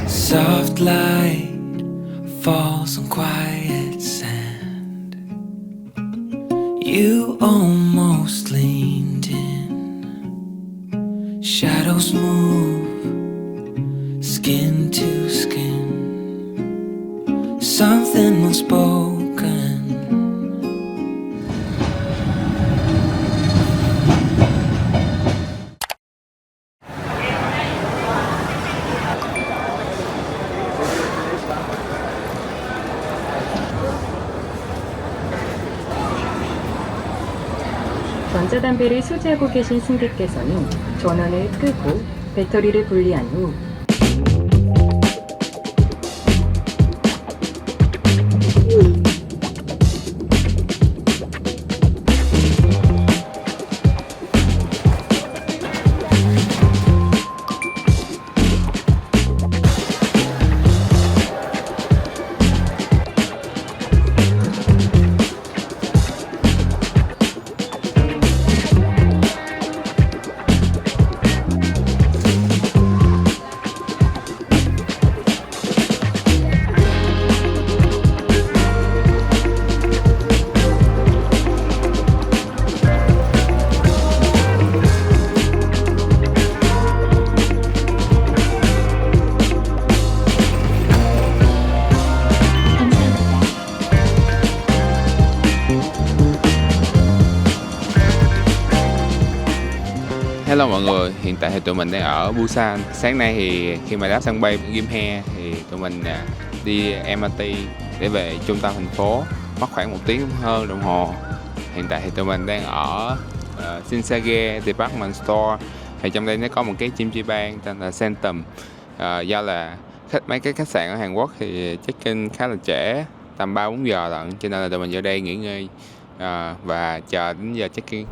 Soft light falls on quiet sand. You almost leaned in. Shadows move, skin to skin. Something unspoken. 전자담배를 소지하고 계신 승객께서는 전원을 끄고 배터리를 분리한 후 Hello mọi người, hiện tại thì tụi mình đang ở Busan. Sáng nay thì khi mà đáp sân bay Gimhae thì tụi mình đi MRT để về trung tâm thành phố, mất khoảng 1 tiếng hơn đồng hồ. Hiện tại thì tụi mình đang ở Shinsegae Department Store. Thì trong đây nó có một cái Jimjiban tên là Centum. Do là mấy cái khách sạn ở Hàn Quốc thì check-in khá là trễ, tầm 3-4 giờ lận, cho nên là tụi mình vô đây nghỉ ngơi và chờ đến giờ check-in.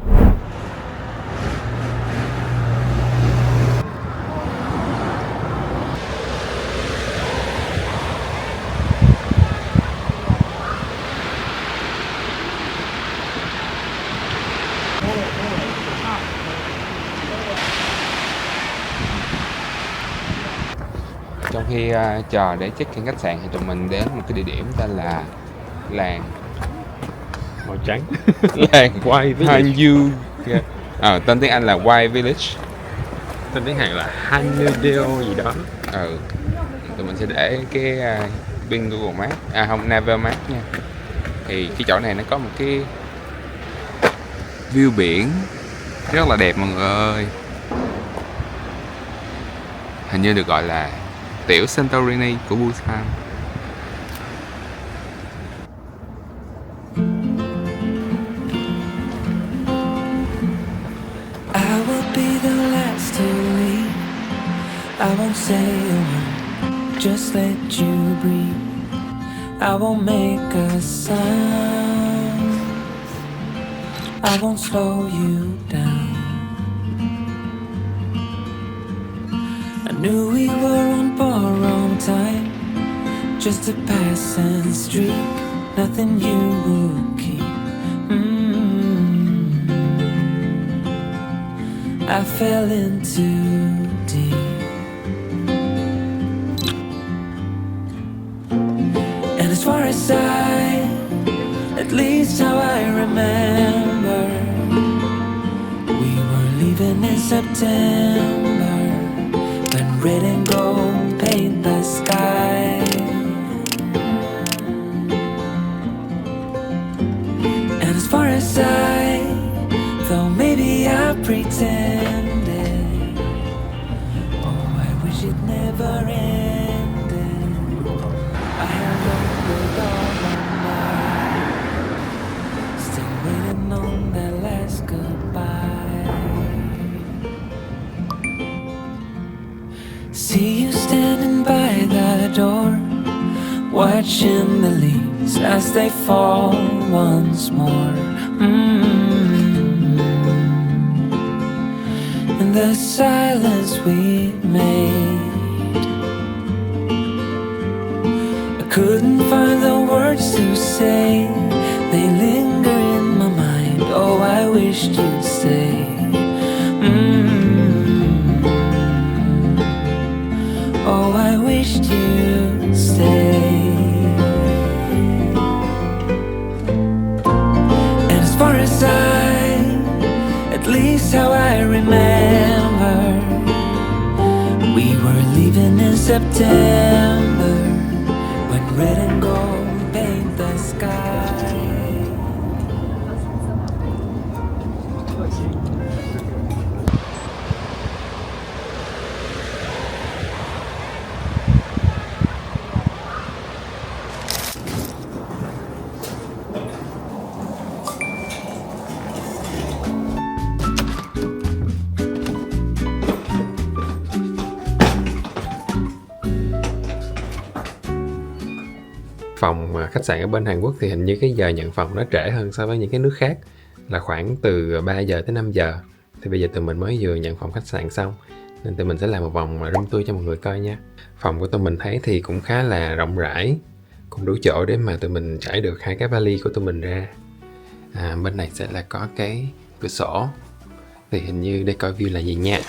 Trong khi chờ để check-in khách sạn thì tụi mình đến một cái địa điểm tên là làng màu trắng làng White Village. Hanyu. Tên tiếng Anh là White Village. Tên tiếng Hàn là Hannyeongdae gì đó. Tụi mình sẽ để cái pin Google Maps, không, Naver Maps nha. Thì cái chỗ này nó có một cái view biển rất là đẹp mọi người ơi. Hình như được gọi là tiểu Santorini của Busan. I will be the last to leave. I won't say a word, just let you breathe. I won't make a sound. I won't slow you down. I knew we were on borrowed time, just a passing streak, nothing you would keep. I fell in too deep. And as far as at least how I remember, we were leaving in September, when red and gold paint the sky. And as far as though maybe I pretended, oh, I wish it never ended. I held on with all my might, still waiting on that last goodbye. See you standing by the door, watching the leaves as they fall once more. In the silence we made, I couldn't find the words to say. They linger in my mind. Oh, I wished you'd stay. place how I remember. We were leaving in September when red and gold paint the sky. Phòng khách sạn ở bên Hàn Quốc thì hình như cái giờ nhận phòng nó trễ hơn so với những cái nước khác, là khoảng từ 3 giờ tới 5 giờ. Thì bây giờ tụi mình mới vừa nhận phòng khách sạn xong, nên tụi mình sẽ làm một vòng room tour cho mọi người coi nha. Phòng của tụi mình thấy thì cũng khá là rộng rãi, cũng đủ chỗ để mà tụi mình trải được 2 cái vali của tụi mình ra. Bên này sẽ là có cái cửa sổ, thì hình như đây coi view là gì nha.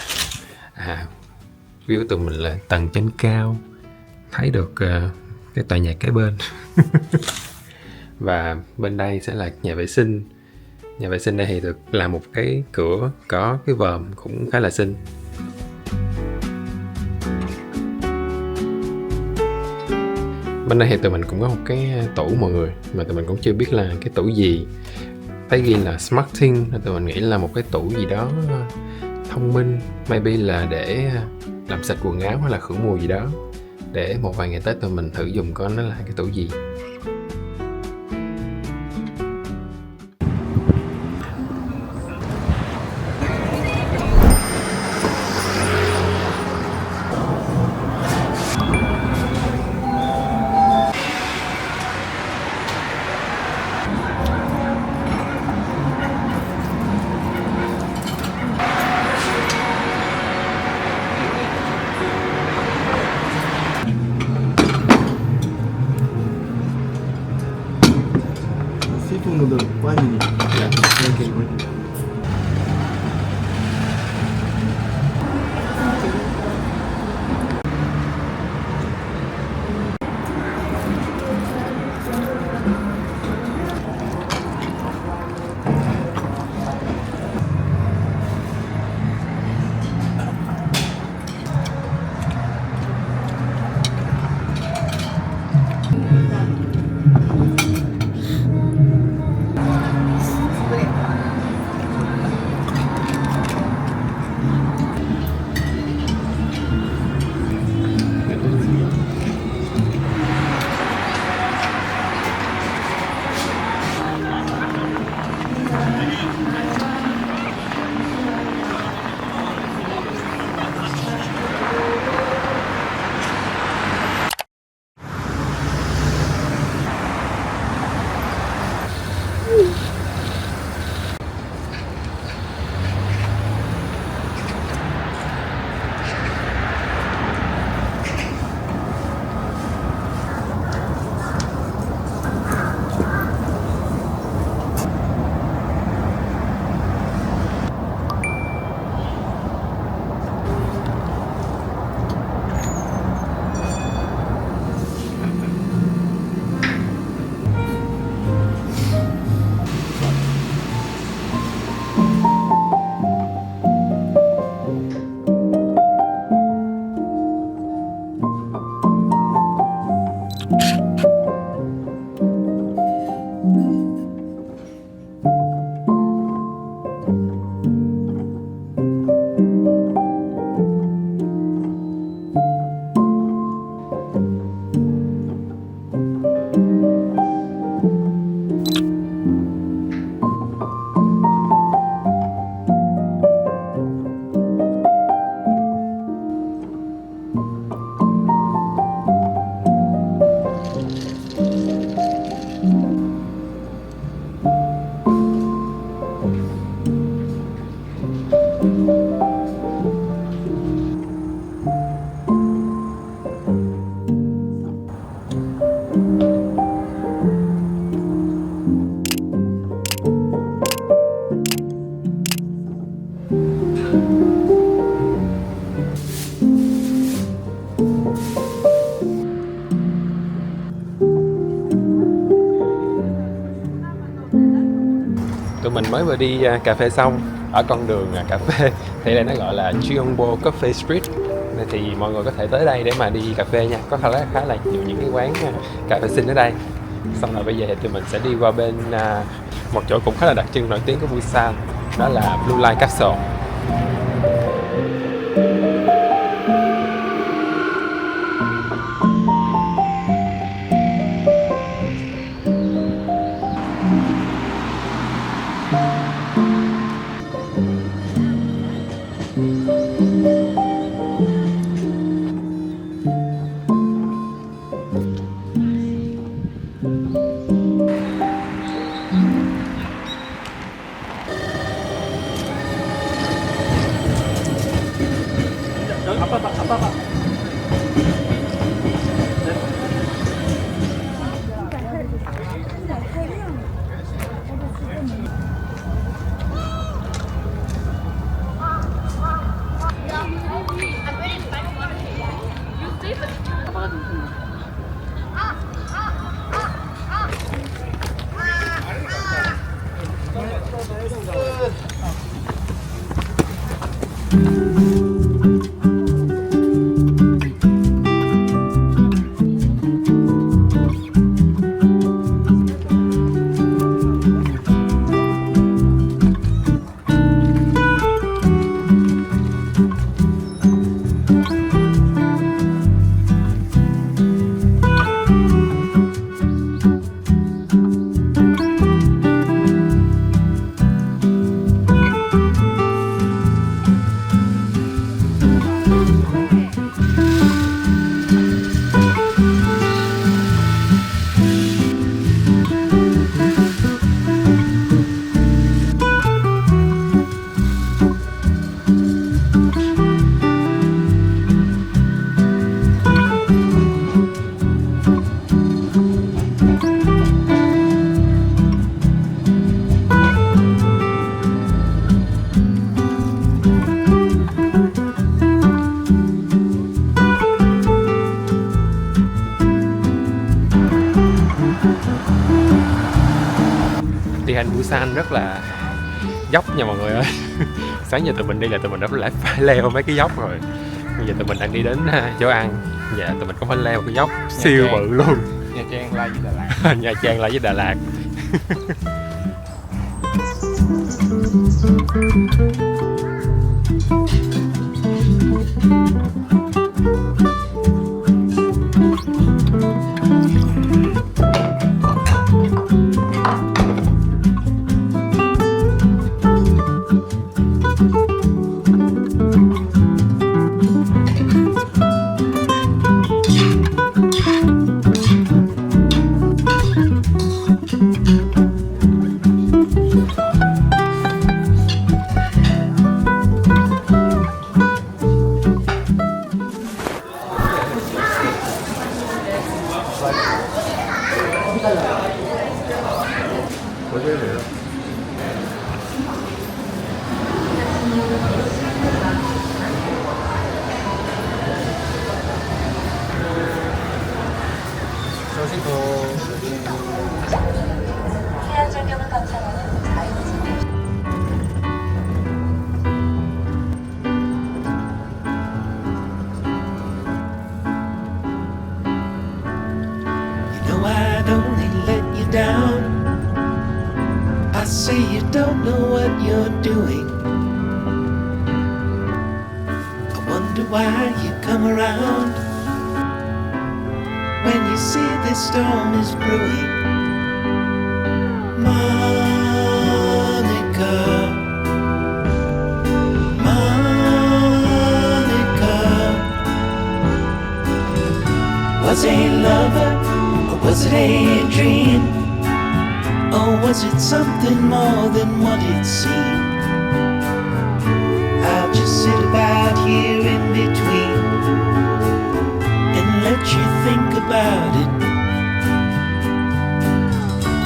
View của tụi mình là tầng trên cao, thấy được cái tòa nhà kế bên. Và bên đây sẽ là nhà vệ sinh. Nhà vệ sinh đây thì được làm một cái cửa có cái vòm cũng khá là xinh. Bên đây thì tụi mình cũng có một cái tủ mọi người, mà tụi mình cũng chưa biết là cái tủ gì. Thấy ghi là Smarting nên tụi mình nghĩ là một cái tủ gì đó thông minh, maybe là để làm sạch quần áo hay là khử mùi gì đó. Để một vài ngày tới tụi mình thử dùng coi nó là cái tủ gì. Seafood noodle, 1 minute. Yeah. Okay, wait. Tụi mình mới vừa đi cà phê xong ở con đường cà phê, thì đây nó gọi là Gyeongbo Coffee Street. Thì mọi người có thể tới đây để mà đi cà phê nha, có khá là nhiều những cái quán cà phê xinh ở đây. Xong rồi bây giờ thì tụi mình sẽ đi qua bên một chỗ cũng khá là đặc trưng nổi tiếng của Busan, đó là Blue Line Castle. Đi hành Busan rất là dốc nha mọi người ơi. Sáng giờ tụi mình đi là tụi mình đã phải leo mấy cái dốc rồi. Bây giờ tụi mình đang đi đến chỗ ăn. Dạ tụi mình cũng phải leo cái dốc siêu bự luôn. Nha Trang Lai với Đà Lạt. Nha Trang Lai với Đà Lạt. Down. I say you don't know what you're doing. I wonder why you come around when you see this storm is brewing. Monica, Monica, was it a lover or was it a dream? Or was it something more than what it seemed? I'll just sit about here in between and let you think about it.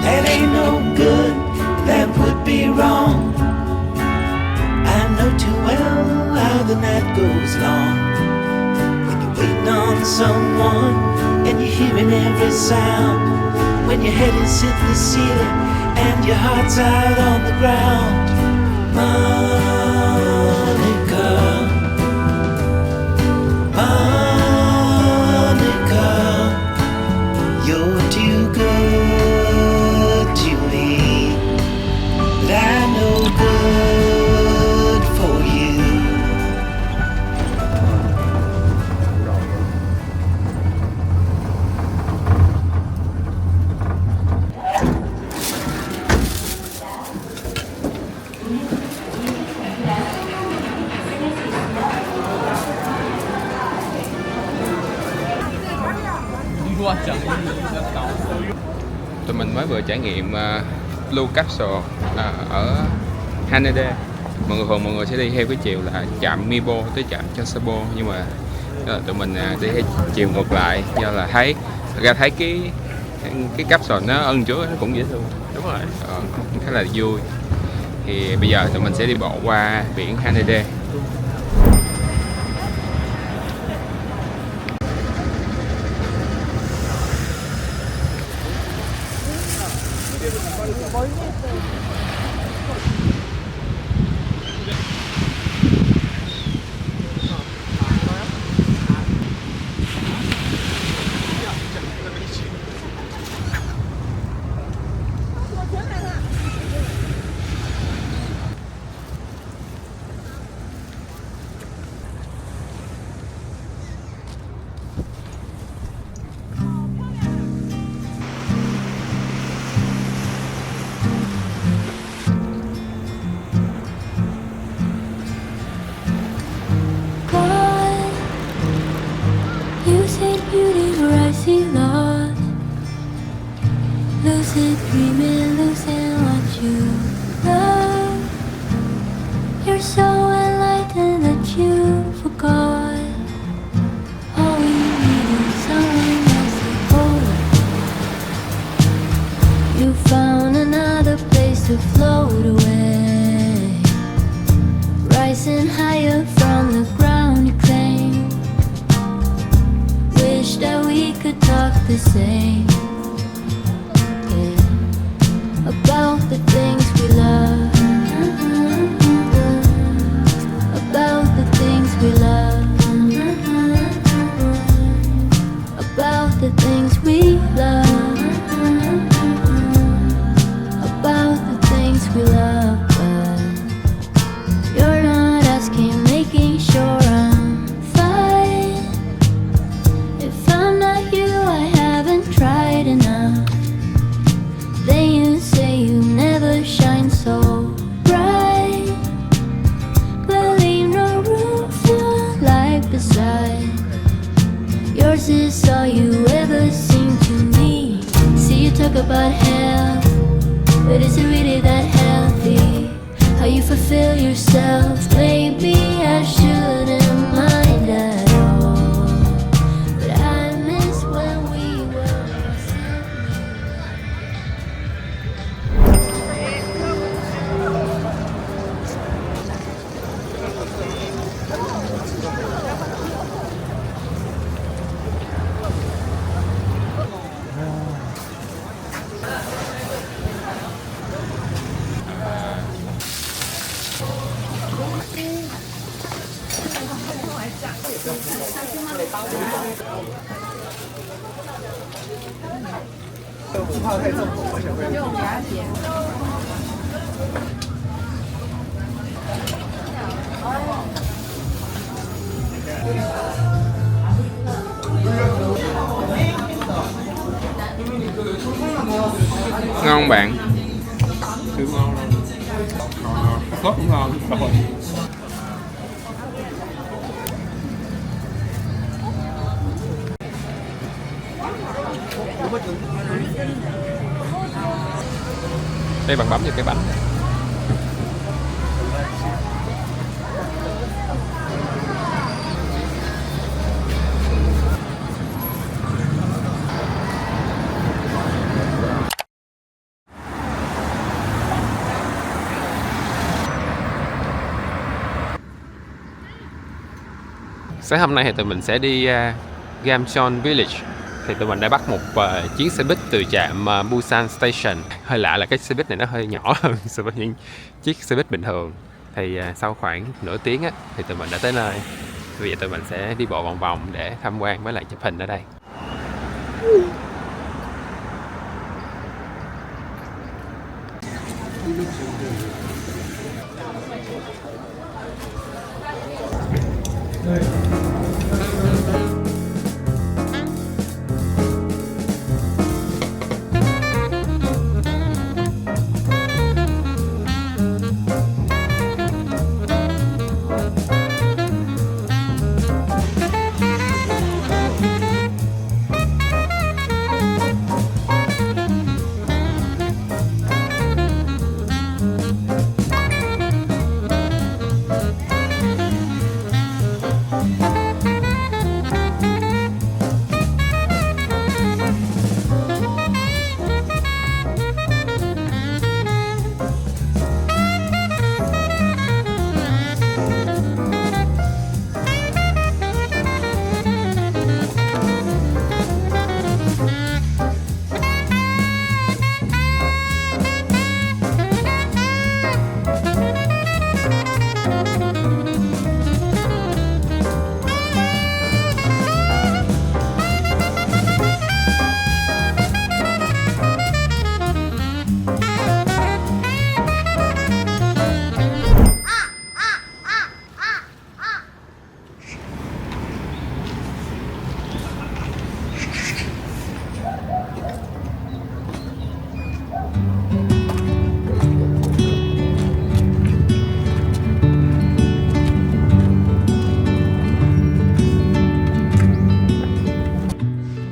That ain't no good, that would be wrong. I know too well how the night goes long. When you're waiting on someone and you're hearing every sound, when your head is hit the ceiling and your heart's out on the ground. Monica, Monica, you're too good to me. That no good for you. Tụi mình mới vừa trải nghiệm Blue Capsule ở Haneda. Mọi người sẽ đi theo cái chiều là trạm Mibo tới trạm Chasubo, nhưng mà tụi mình đi theo chiều ngược lại do là thấy cái capsule nó ân trước nó cũng dễ thương. Đúng rồi. Khá là vui. Thì bây giờ tụi mình sẽ đi bộ qua biển Haneda. You say beauty where I see lost. Lucid dreaming, losing what you love. You're so enlightened that you forgot. All we need is someone else to hold. You found another place to float away, rising higher from the ground you claim. Wish that we could talk the same, yeah, about the things we love, about the things we love, about the things we love, about the things we love. But you're not asking, making sure I'm fine. If I'm not you, I haven't tried enough. Then you say you never shine so bright, but leave no room for light beside. Yours is all you ever seem to need. See, you talk about health, but is it really that healthy? How you fulfill yourself? Maybe I shouldn't mind at all, but I miss when we were Ngon không bạn? Sốt cũng ngon. Đây bạn bấm vào cái bánh. Sáng hôm nay thì tụi mình sẽ đi Gamcheon Village. Thì tụi mình đã bắt một chuyến xe buýt từ trạm Busan Station. Hơi lạ là cái xe buýt này nó hơi nhỏ hơn so với những chiếc xe buýt bình thường. Thì sau khoảng nửa tiếng á, thì tụi mình đã tới nơi. Bây giờ tụi mình sẽ đi bộ vòng vòng để tham quan với lại chụp hình ở đây.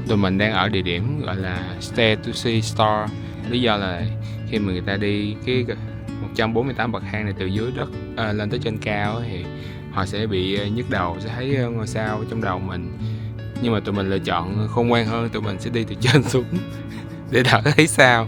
Tụi mình đang ở địa điểm gọi là Stay to See Star. Lý do là khi mà người ta đi cái 148 bậc thang này từ dưới đất lên tới trên cao thì họ sẽ bị nhức đầu, sẽ thấy ngôi sao trong đầu mình. Nhưng mà tụi mình lựa chọn khôn ngoan hơn, tụi mình sẽ đi từ trên xuống để đỡ thấy sao.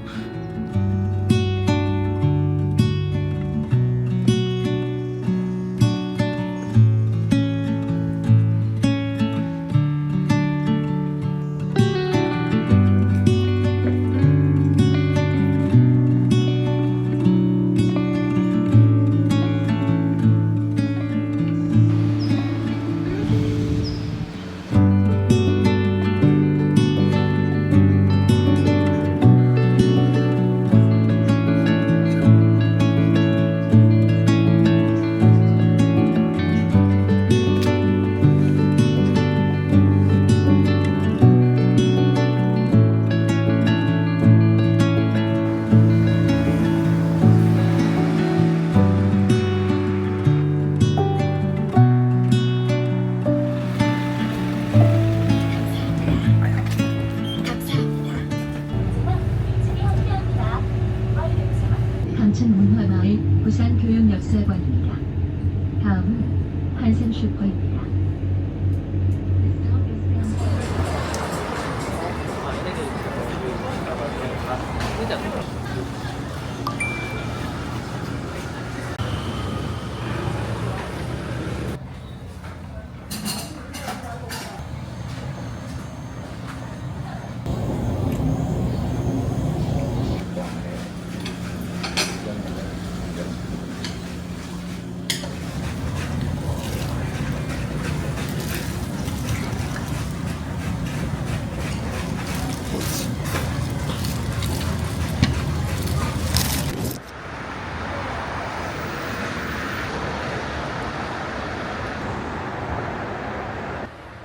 감천문화마을 부산교육역사관입니다. 다음은 환생슈퍼입니다.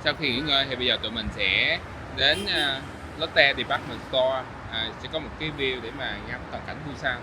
Sau khi nghỉ ngơi thì bây giờ tụi mình sẽ đến Lotte Department Store, sẽ có một cái view để mà ngắm toàn cảnh Busan.